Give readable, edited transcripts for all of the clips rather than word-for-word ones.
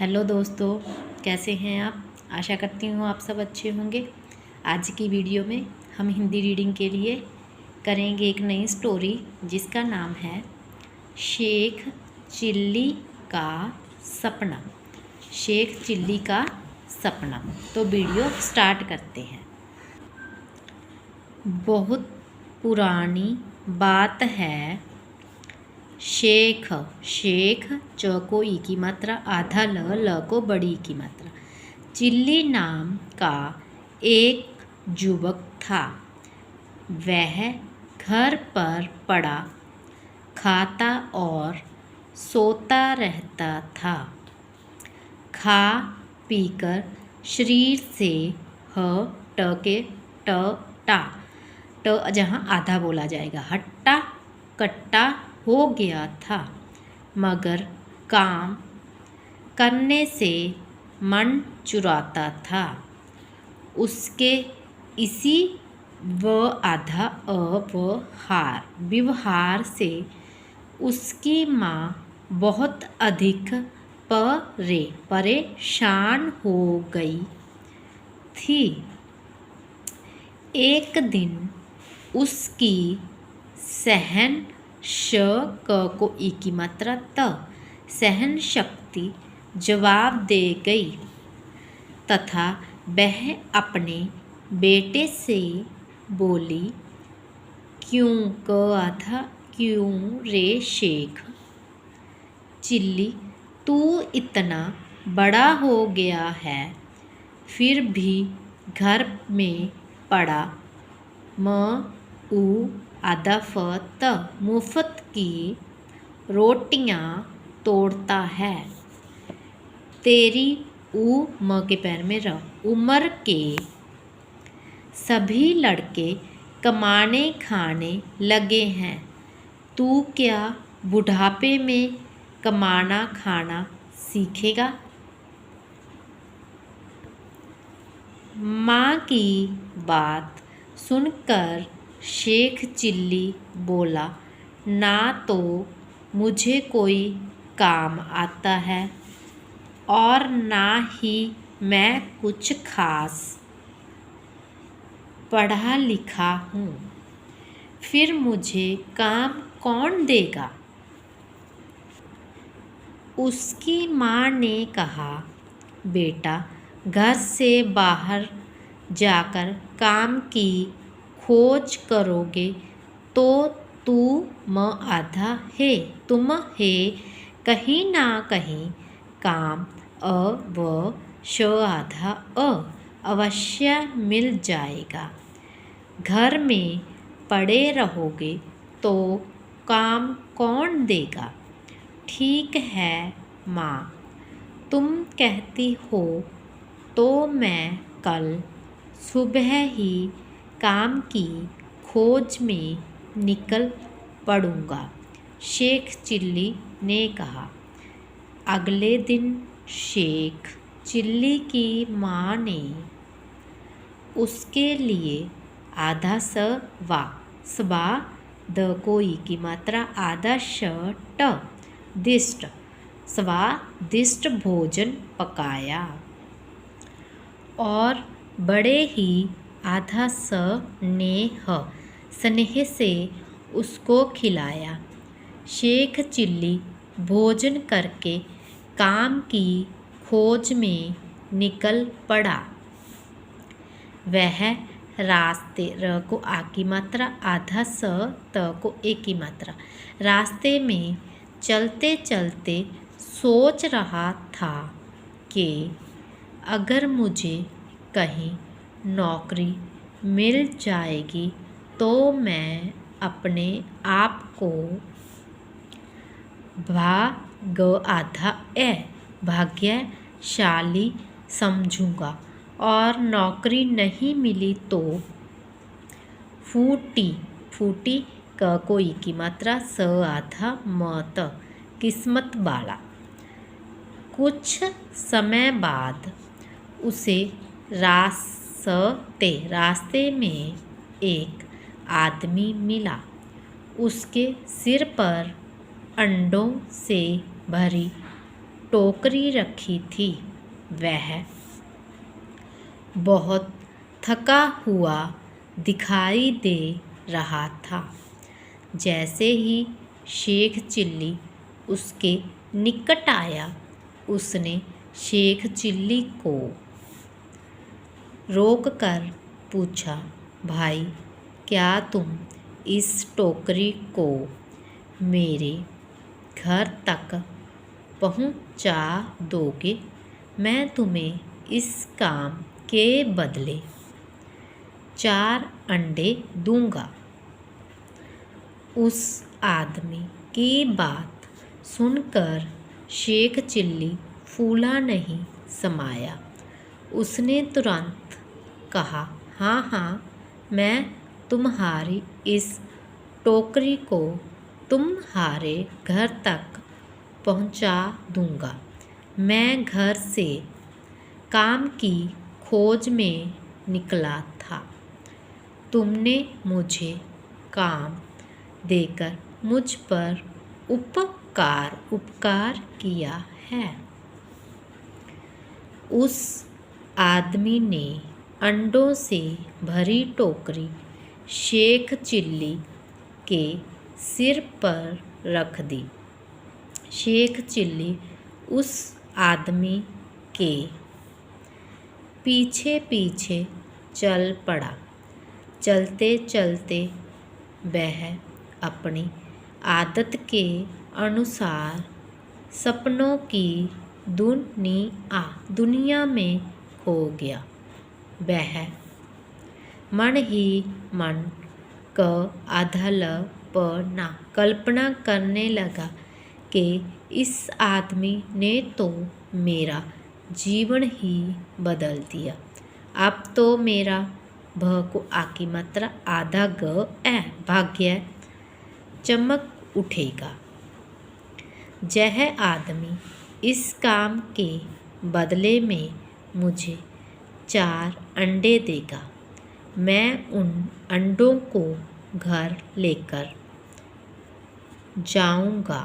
Hello दोस्तों, कैसे हैं आप। आशा करती हूँ आप सब अच्छे होंगे। आज की वीडियो में हम हिंदी रीडिंग के लिए करेंगे एक नई स्टोरी जिसका नाम है शेख चिल्ली का सपना। शेख चिल्ली का सपना। तो वीडियो स्टार्ट करते हैं। बहुत पुरानी बात है। शेख शेख च को ई की मात्रा, आधा ल को बड़ी ई की मात्रा। चिल्ली नाम का एक युवक था। वह घर पर पड़ा खाता और सोता रहता था। खा पीकर शरीर से ह ट के ट जहाँ आधा बोला जाएगा, हट्टा कट्टा हो गया था। मगर काम करने से मन चुराता था। उसके इसी व्यवहार से उसकी माँ बहुत अधिक परेशान हो गई थी। एक दिन उसकी सहन को ई की मात्रा सहन शक्ति जवाब दे गई तथा वह अपने बेटे से बोली, क्यों रे शेख चिल्ली, तू इतना बड़ा हो गया है फिर भी घर में पड़ा मुफ्त की रोटियां तोड़ता है। तेरी के पैर में उम्र के सभी लड़के कमाने खाने लगे हैं। तू क्या बुढ़ापे में कमाना खाना सीखेगा। माँ की बात सुनकर शेख चिल्ली बोला, ना तो मुझे कोई काम आता है और ना ही मैं कुछ खास पढ़ा लिखा हूँ, फिर मुझे काम कौन देगा। उसकी माँ ने कहा, बेटा घर से बाहर जाकर काम की खोज करोगे तो तुम कहीं ना कहीं काम अवश्य मिल जाएगा। घर में पड़े रहोगे तो काम कौन देगा। ठीक है माँ, तुम कहती हो तो मैं कल सुबह ही काम की खोज में निकल पड़ूंगा, शेख चिल्ली ने कहा। अगले दिन शेख चिल्ली की माँ ने उसके लिए आधा स्वा द को ई की मात्रा, आधा स्वादिष्ट भोजन पकाया और बड़े ही आधा स्नेह से उसको खिलाया। शेख चिल्ली भोजन करके काम की खोज में निकल पड़ा। वह रास्ते को आ की मात्रा, आधा को ए की मात्रा। रास्ते में चलते चलते सोच रहा था कि अगर मुझे कहीं नौकरी मिल जाएगी तो मैं अपने आप को भाग्यशाली समझूंगा और नौकरी नहीं मिली तो फूटी को ई की मात्रा, आधा किस्मत वाला। कुछ समय बाद उसे रास्ते में एक आदमी मिला। उसके सिर पर अंडों से भरी टोकरी रखी थी वह बहुत थका हुआ दिखाई दे रहा था। जैसे ही शेख चिल्ली उसके निकट आया, उसने शेख चिल्ली को रोककर पूछा, भाई क्या तुम इस टोकरी को मेरे घर तक पहुंचा दोगे? मैं तुम्हें इस काम के बदले 4 अंडे दूंगा। उस आदमी की बात सुनकर शेख चिल्ली फूला नहीं समाया। उसने तुरंत कहा, हाँ हाँ, मैं तुम्हारी इस टोकरी को तुम्हारे घर तक पहुंचा दूंगा। मैं घर से काम की खोज में निकला था। तुमने मुझे काम देकर मुझ पर उपकार किया है। उस आदमी ने अंडों से भरी टोकरी शेख चिल्ली के सिर पर रख दी। शेख चिल्ली उस आदमी के पीछे पीछे चल पड़ा। चलते चलते वह अपनी आदत के अनुसार सपनों की दुनिया में खो गया। वह मन ही मन कल्पना करने लगा कि इस आदमी ने तो मेरा जीवन ही बदल दिया। अब तो मेरा भ को आ की मात्रा आधा ग ए भाग्य चमक उठेगा। यह आदमी इस काम के बदले में मुझे 4 अंडे देगा। मैं उन अंडों को घर लेकर जाऊंगा।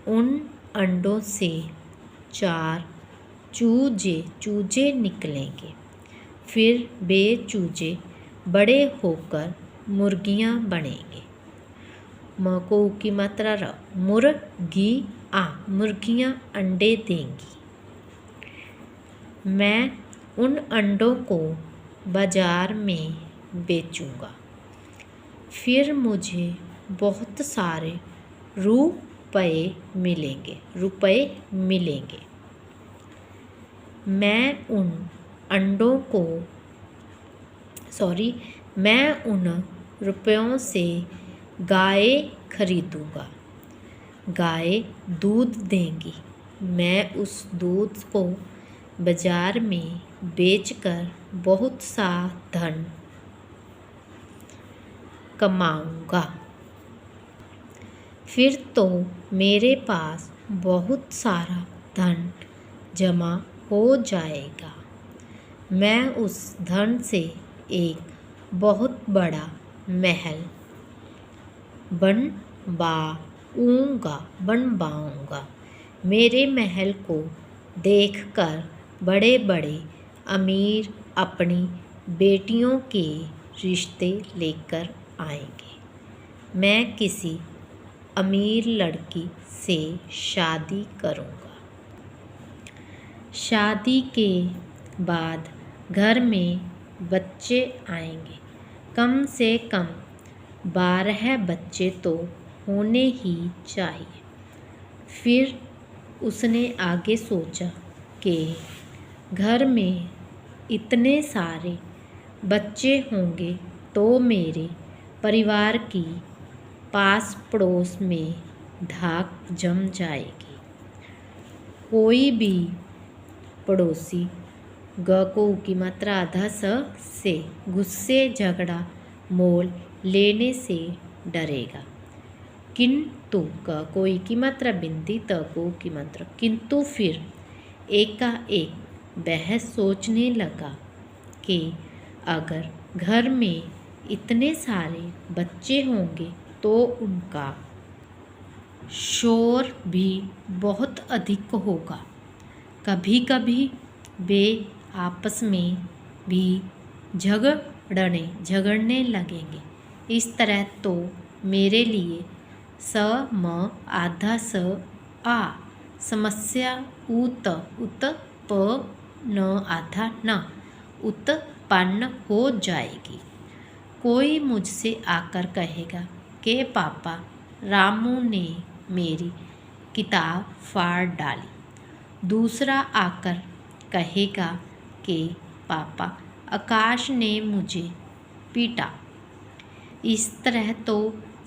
उन अंडों से 4 चूजे निकलेंगे। फिर वे चूजे बड़े होकर मुर्गियां बनेंगे। म को उ की मात्रा र मुर्गियां अंडे देंगी। मैं उन अंडों को बाजार में बेचूंगा। फिर मुझे बहुत सारे रुपए मिलेंगे। मैं उन रुपयों से गाय खरीदूंगा। गाय दूध देंगी। मैं उस दूध को बाजार में बेचकर बहुत सा धन कमाऊंगा। फिर तो मेरे पास बहुत सारा धन जमा हो जाएगा। मैं उस धन से एक बहुत बड़ा महल बनवाऊंगा। मेरे महल को देखकर बड़े बड़े अमीर अपनी बेटियों के रिश्ते लेकर आएंगे। मैं किसी अमीर लड़की से शादी करूंगा। शादी के बाद घर में बच्चे आएंगे। कम से कम 12 बच्चे तो होने ही चाहिए। फिर उसने आगे सोचा कि घर में इतने सारे बच्चे होंगे तो मेरे परिवार की पास पड़ोस में धाक जम जाएगी। कोई भी पड़ोसी ग को उ की मात्रा आधा से गुस्से झगड़ा मोल लेने से डरेगा। किंतु क को ई की मात्रा बिंदी त को की मात्रा किंतु फिर एकाएक वह सोचने लगा कि अगर घर में इतने सारे बच्चे होंगे तो उनका शोर भी बहुत अधिक होगा। कभी कभी वे आपस में भी झगड़ने लगेंगे। इस तरह तो मेरे लिए स म आधा स आ समस्या उत प न आधा न उत्पन्न हो जाएगी। कोई मुझसे आकर कहेगा कि पापा रामू ने मेरी किताब फाड़ डाली। दूसरा आकर कहेगा कि पापा आकाश ने मुझे पीटा। इस तरह तो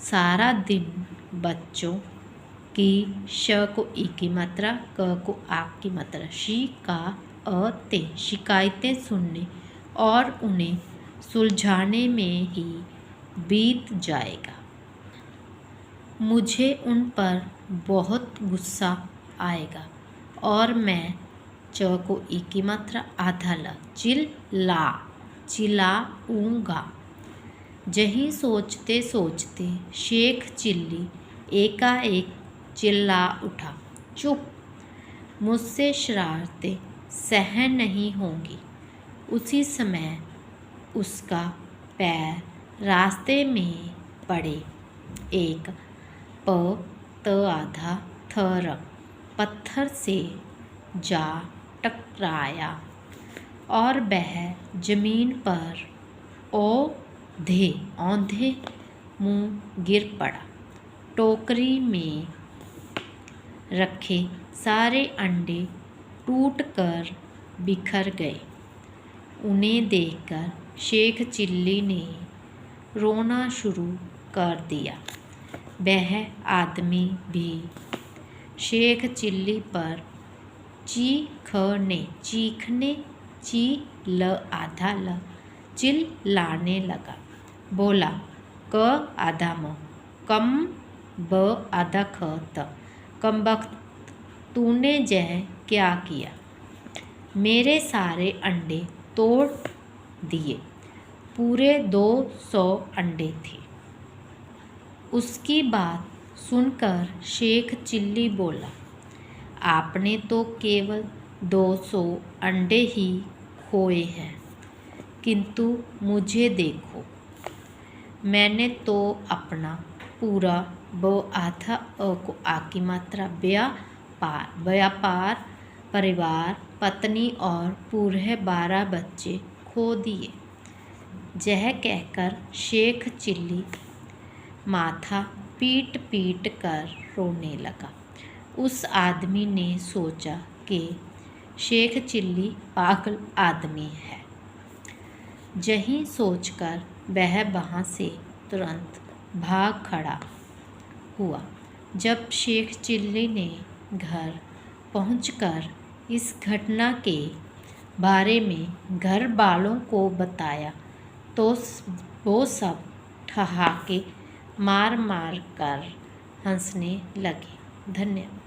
सारा दिन बच्चों की श को ई की मात्रा, क को आ की मात्रा, शी का अ ते शिकायतें सुनने और उन्हें सुलझाने में ही बीत जाएगा। मुझे उन पर बहुत गुस्सा आएगा और मैं च को ई की मात्रा आधा ल चिल्लाऊंगा। यही सोचते सोचते शेख चिल्ली एकाएक चिल्ला उठा, चुप, मुझसे शरारतें सहन नहीं होंगी। उसी समय उसका पैर रास्ते में पड़े एक प त आधा थ र पत्थर से जा टकराया और वह जमीन पर औंधे मुंह गिर पड़ा। टोकरी में रखे सारे अंडे टूटकर बिखर गए। उन्हें देखकर शेख चिल्ली ने रोना शुरू कर दिया। वह आदमी भी शेख चिल्ली पर चिल्लाने लगा। बोला, क आधा म कम ब आधा ख त कमबख्त, तूने यह क्या किया? मेरे सारे अंडे तोड़ दिए। पूरे 200 अंडे थे। उसकी बात सुनकर शेख चिल्ली बोला, आपने तो केवल 200 अंडे ही खोए हैं, किंतु मुझे देखो, मैंने तो अपना पूरा ब आधा अ को आ की मात्रा व्यापार, परिवार, पत्नी और पूरे 12 बच्चे खो दिए। यह कहकर शेख चिल्ली माथा पीट पीट कर रोने लगा। उस आदमी ने सोचा कि शेख चिल्ली पागल आदमी है। यही सोचकर वह वहाँ से तुरंत भाग खड़ा हुआ। जब शेख चिल्ली ने घर पहुंचकर इस घटना के बारे में घर वालों को बताया तो वो सब ठहाके मार मार कर हंसने लगे। धन्यवाद।